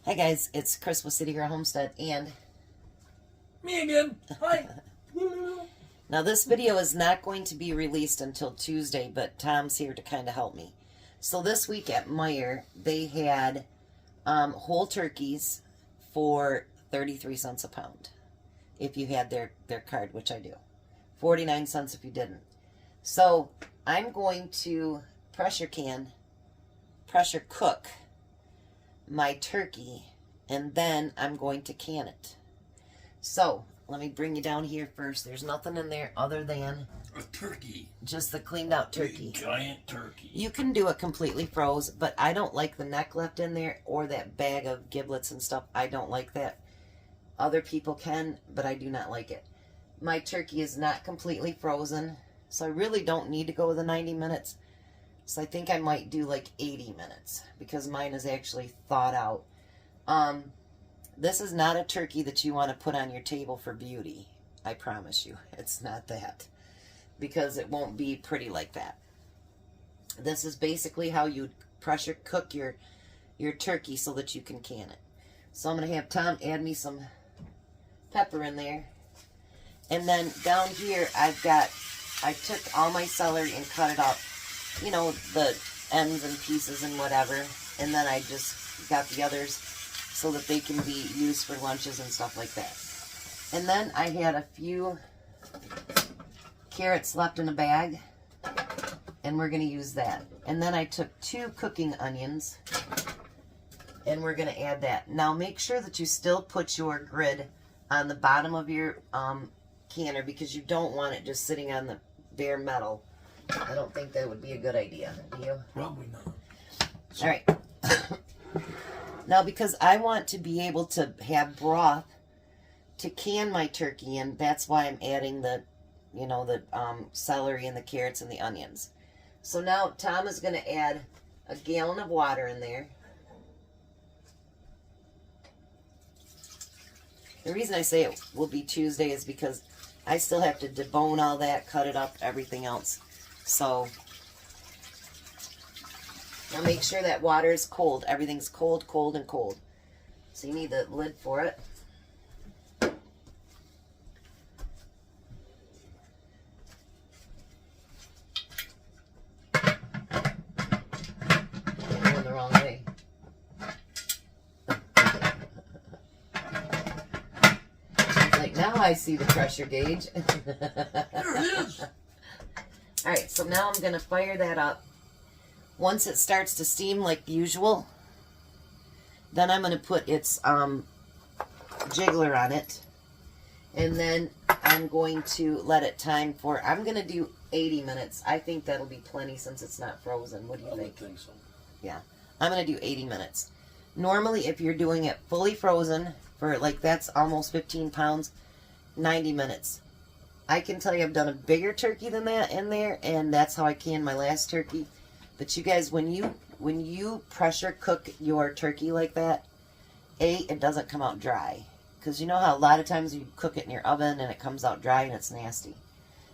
Hi guys, it's Chris with City Girl Homestead, and me again. Hi. now this video is not going to be released until Tuesday, but Tom's here to kind of help me. So this week at Meijer, they had whole turkeys for 33 cents a pound if you had their card, which I do. 49 cents if you didn't. So I'm going to pressure cook my turkey, and then I'm going to can it. So let me bring you down here first. There's nothing in there other than a turkey, just the cleaned out turkey. Big, giant turkey. You can do it completely froze, but I don't like the neck left in there or that bag of giblets and stuff. I don't like that. Other people can, but I do not like it. My turkey is not completely frozen, so I really don't need to go with the 90 minutes. So I think I might do like 80 minutes because mine is actually thawed out. This is not a turkey that you want to put on your table for beauty. I promise you. It's not that. Because it won't be pretty like that. This is basically how you pressure cook your turkey so that you can can it. So I'm going to have Tom add me some pepper in there. And then down here I took all my celery and cut it up. You know, the ends and pieces and whatever, and then I just got the others so that they can be used for lunches and stuff like that. And then I had a few carrots left in a bag, and we're going to use that. And then I took 2 cooking onions, and we're going to add that. Now make sure that you still put your grid on the bottom of your canner, because you don't want it just sitting on the bare metal. I don't think that would be a good idea, do you? Probably not. All right. Now, because I want to be able to have broth to can my turkey in, that's why I'm adding the, you know, the celery and the carrots and the onions. So now Tom is going to add a gallon of water in there. The reason I say it will be Tuesday is because I still have to debone all that, cut it up, everything else. So, now make sure that water is cold. Everything's cold, cold, and cold. So you need the lid for it. I'm going the wrong way. It's like, now I see the pressure gauge. There it is. Alright, so now I'm going to fire that up. Once it starts to steam like usual, then I'm going to put its jiggler on it. And then I'm going to let it time for, I'm going to do 80 minutes. I think that'll be plenty since it's not frozen. What do you think? I think so. Yeah, I'm going to do 80 minutes. Normally, if you're doing it fully frozen, for like that's almost 15 pounds, 90 minutes. I can tell you I've done a bigger turkey than that in there, and that's how I canned my last turkey. But you guys, when you pressure cook your turkey like that, it doesn't come out dry. Because you know how a lot of times you cook it in your oven and it comes out dry and it's nasty.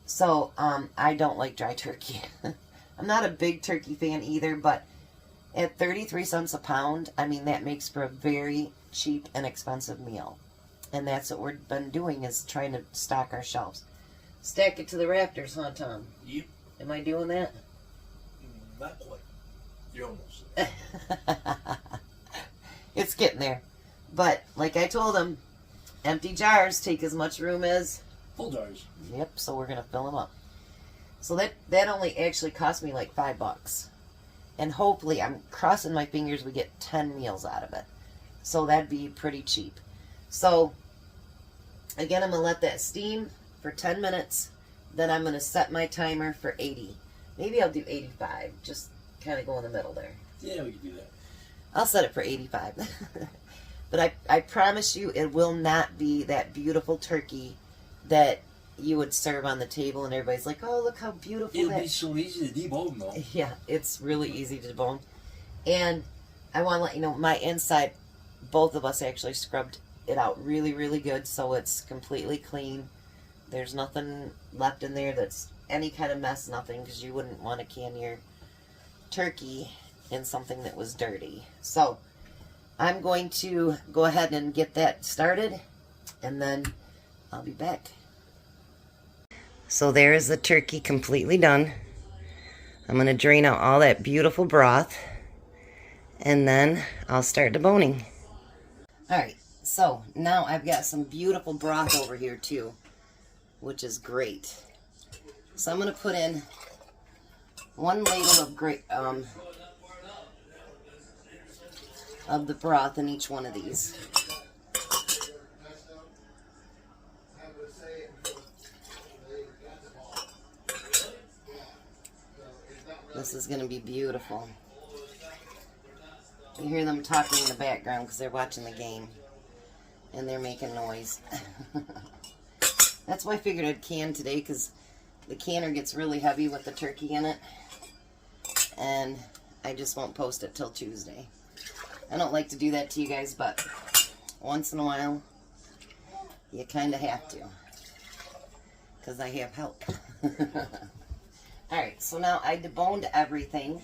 So, I don't like dry turkey. I'm not a big turkey fan either, but at 33 cents a pound, I mean, that makes for a very cheap and expensive meal. And that's what we've been doing, is trying to stock our shelves. Stack it to the rafters, huh, Tom? Yep. Am I doing that? Not quite. You're almost there. It's getting there. But, like I told him, empty jars take as much room as... Full jars. Yep, so we're going to fill them up. So that only actually cost me like $5. And hopefully, I'm crossing my fingers, we get 10 meals out of it. So that'd be pretty cheap. So, again, I'm going to let that steam for 10 minutes. Then I'm going to set my timer for 80. Maybe I'll do 85. Just kind of go in the middle there. Yeah, we can do that. I'll set it for 85. But I promise you, it will not be that beautiful turkey that you would serve on the table and everybody's like, oh, look how beautiful It'll that be so easy to debone, though. Yeah, it's really easy to debone. And I want to let you know, my inside, both of us actually scrubbed it out really, really good, so it's completely clean. There's nothing left in there that's any kind of mess, nothing, because you wouldn't want to can your turkey in something that was dirty. So I'm going to go ahead and get that started, and then I'll be back. So there is the turkey completely done. I'm going to drain out all that beautiful broth, and then I'll start deboning. Alright, so now I've got some beautiful broth over here too, which is great. So I'm going to put in 1 ladle of the broth in each one of these. This is going to be beautiful. You hear them talking in the background because they're watching the game. And they're making noise. That's why I figured I'd can today, because the canner gets really heavy with the turkey in it. And I just won't post it till Tuesday. I don't like to do that to you guys, but once in a while, you kind of have to. Because I have help. Alright, so now I deboned everything.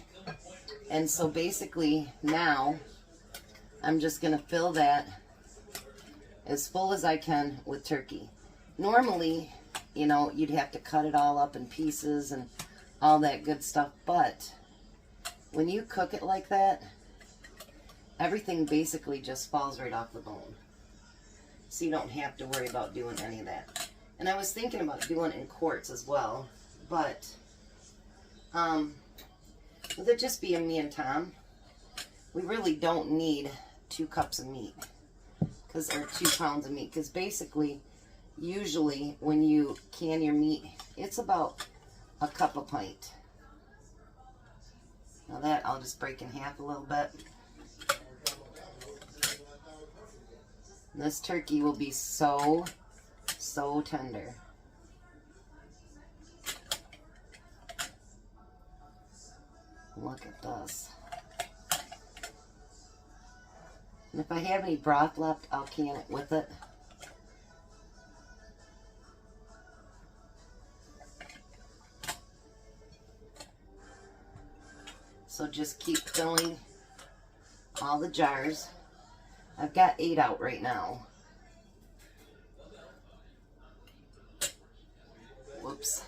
And so basically now I'm just going to fill that as full as I can with turkey. Normally, you know, you'd have to cut it all up in pieces and all that good stuff. But when you cook it like that, everything basically just falls right off the bone. So you don't have to worry about doing any of that. And I was thinking about doing it in quarts as well, but with it just being me and Tom, we really don't need 2 cups of meat, or 2 pounds of meat, because basically, usually when you can your meat, it's about a cup a pint. Now that I'll just break in half a little bit. This turkey will be so tender. Look at this. And if I have any broth left, I'll can it with it. So just keep filling all the jars. I've got 8 out right now. Whoops.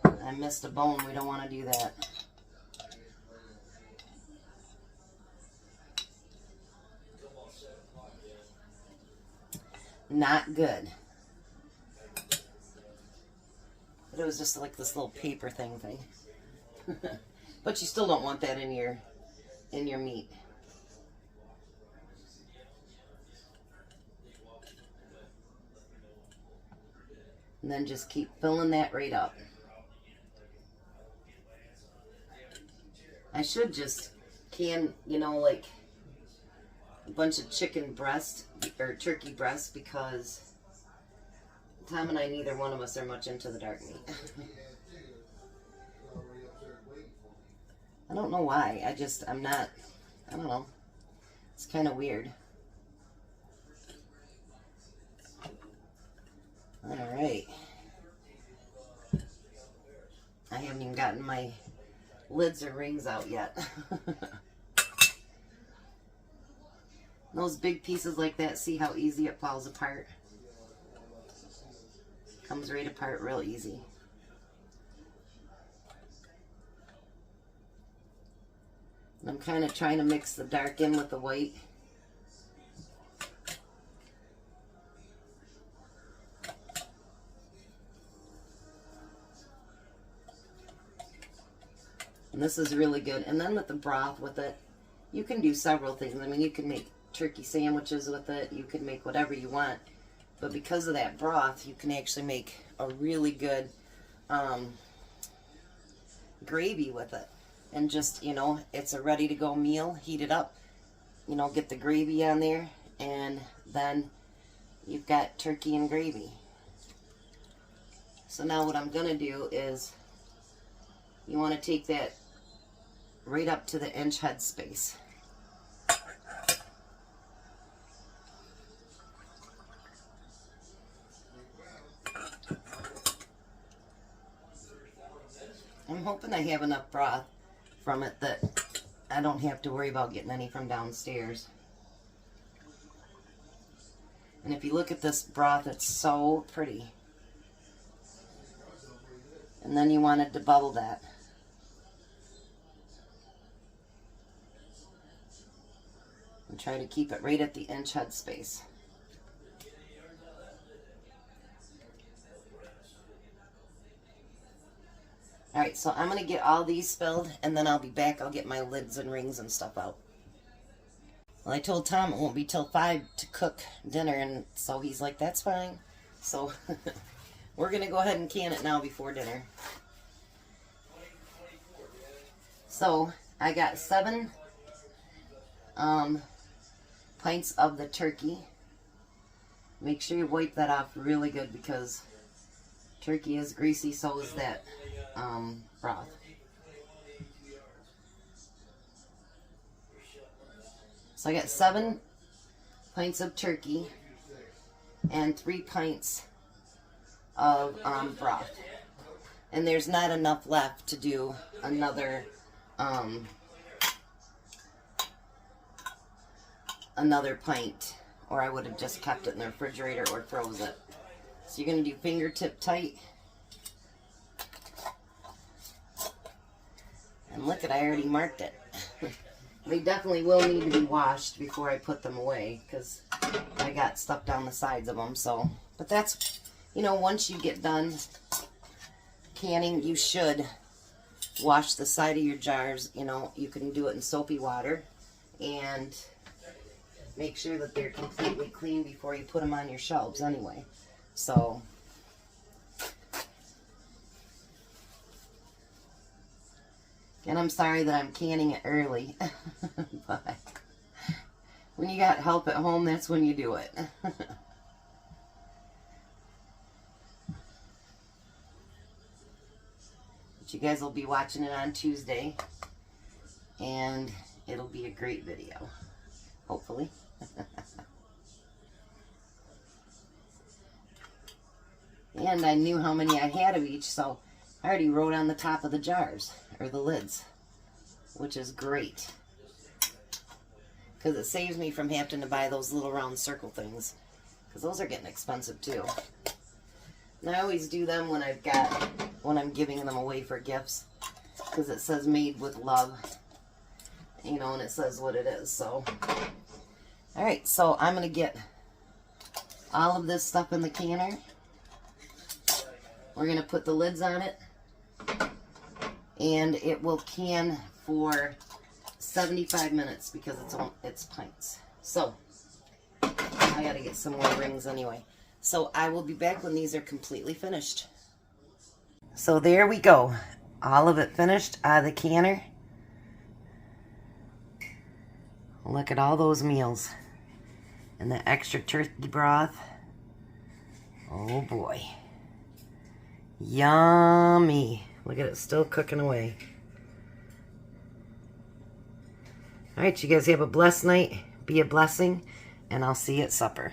I missed a bone. We don't want to do that. Not good. But it was just like this little paper thing. But you still don't want that in your meat. And then just keep filling that right up. I should just can, you know, like a bunch of chicken breast or turkey breast, because Tom and I, neither one of us are much into the dark meat. I don't know why. I'm not, I don't know. It's kind of weird. Alright. I haven't even gotten my lids or rings out yet. Those big pieces like that, see how easy it falls apart? Comes right apart real easy. And I'm kind of trying to mix the dark in with the white. And this is really good. And then with the broth with it, you can do several things. I mean, you can make turkey sandwiches with it. You can make whatever you want. But because of that broth, you can actually make a really good gravy with it. And just, you know, it's a ready-to-go meal. Heat it up. You know, get the gravy on there. And then you've got turkey and gravy. So now what I'm going to do is, you want to take that right up to the inch head space. I'm hoping I have enough broth from it that I don't have to worry about getting any from downstairs. And if you look at this broth, it's so pretty. And then you wanted to bubble that. And try to keep it right at the inch head space. Alright, so I'm going to get all these spilled, and then I'll be back. I'll get my lids and rings and stuff out. Well, I told Tom it won't be till 5 to cook dinner, and so he's like, that's fine. So, we're going to go ahead and can it now before dinner. So, I got 7 pints of the turkey. Make sure you wipe that off really good because turkey is greasy, so is that broth. So I got 7 pints of turkey and 3 pints of broth. And there's not enough left to do another pint, or I would have just kept it in the refrigerator or froze it. So you're going to do fingertip tight. And look at, I already marked it. They definitely will need to be washed before I put them away because I got stuff down the sides of them. So, but that's, you know, once you get done canning, you should wash the side of your jars. You know, you can do it in soapy water and make sure that they're completely clean before you put them on your shelves anyway. So, and I'm sorry that I'm canning it early, but when you got help at home, that's when you do it. But you guys will be watching it on Tuesday, and it'll be a great video, hopefully. And I knew how many I had of each, so I already wrote on the top of the jars, or the lids, which is great. Because it saves me from having to buy those little round circle things. Because those are getting expensive too. And I always do them when I'm giving them away for gifts. Because it says made with love. You know, and it says what it is, so. Alright, so I'm going to get all of this stuff in the canner. We're going to put the lids on it. And it will can for 75 minutes because it's pints. So, I got to get some more rings anyway. So, I will be back when these are completely finished. So, there we go. All of it finished out of the canner. Look at all those meals. And the extra turkey broth. Oh boy. Yummy. Look at it, still cooking away. Alright, you guys have a blessed night. Be a blessing. And I'll see you at supper.